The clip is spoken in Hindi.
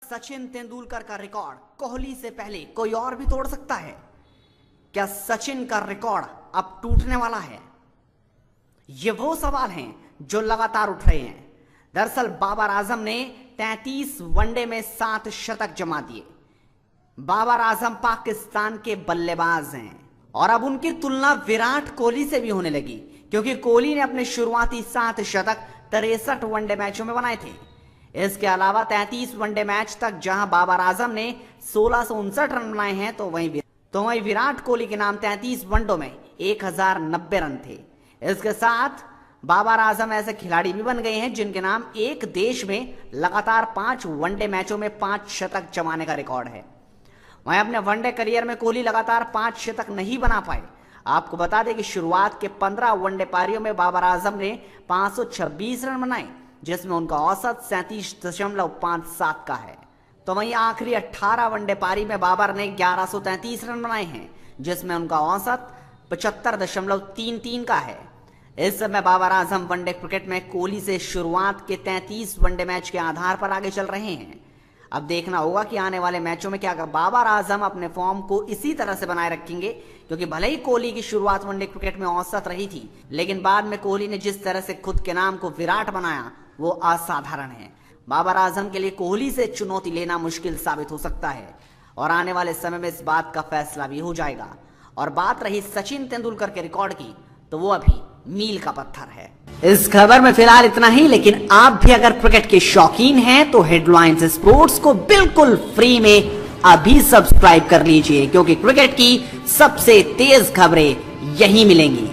सचिन तेंदुलकर का रिकॉर्ड कोहली से पहले कोई और भी तोड़ सकता है? क्या सचिन का रिकॉर्ड अब टूटने वाला है? ये वो सवाल हैं जो लगातार उठ रहे हैं। दरअसल बाबर आजम ने 33 वनडे में 7 शतक जमा दिए। बाबर आजम पाकिस्तान के बल्लेबाज हैं और अब उनकी तुलना विराट कोहली से भी होने लगी, क्योंकि कोहली ने अपने शुरुआती 7 शतक 63 वनडे मैचों में बनाए थे। इसके अलावा 33 वनडे मैच तक जहां बाबर आजम ने 1659 रन बनाए हैं, तो वहीं विराट कोहली के नाम 33 वनडों में 1090 रन थे। इसके साथ बाबर आजम ऐसे खिलाड़ी भी बन गए हैं जिनके नाम एक देश में लगातार 5 वनडे मैचों में 5 शतक जमाने का रिकॉर्ड है। वहीं अपने वनडे करियर में कोहली लगातार 5 शतक नहीं बना पाए। आपको बता दें कि शुरुआत के 15 वनडे पारियों में बाबर आजम ने 526 रन बनाए, जिसमें उनका औसत 37.57 का है। तो वहीं आखिरी 18 वनडे पारी में बाबर ने 1133 रन बनाए हैं, जिसमें उनका औसत 75.33 का है। इस समय बाबर आजम वनडे क्रिकेट में कोहली से शुरुआत के 33 वनडे मैच के आधार पर आगे चल रहे हैं। अब देखना होगा कि आने वाले मैचों में क्या बाबर आजम अपने फॉर्म को इसी तरह से बनाए रखेंगे, क्योंकि भले ही कोहली की शुरुआत वनडे क्रिकेट में औसत रही थी, लेकिन बाद में कोहली ने जिस तरह से खुद के नाम को विराट बनाया वो असाधारण है। बाबर आजम के लिए कोहली से चुनौती लेना मुश्किल साबित हो सकता है और आने वाले समय में इस बात का फैसला भी हो जाएगा। और बात रही सचिन तेंदुलकर के रिकॉर्ड की, तो वो अभी मील का पत्थर है। इस खबर में फिलहाल इतना ही, लेकिन आप भी अगर क्रिकेट के शौकीन हैं तो हेडलाइंस स्पोर्ट्स को बिल्कुल फ्री में अभी सब्सक्राइब कर लीजिए, क्योंकि क्रिकेट की सबसे तेज खबरें यहीं मिलेंगी।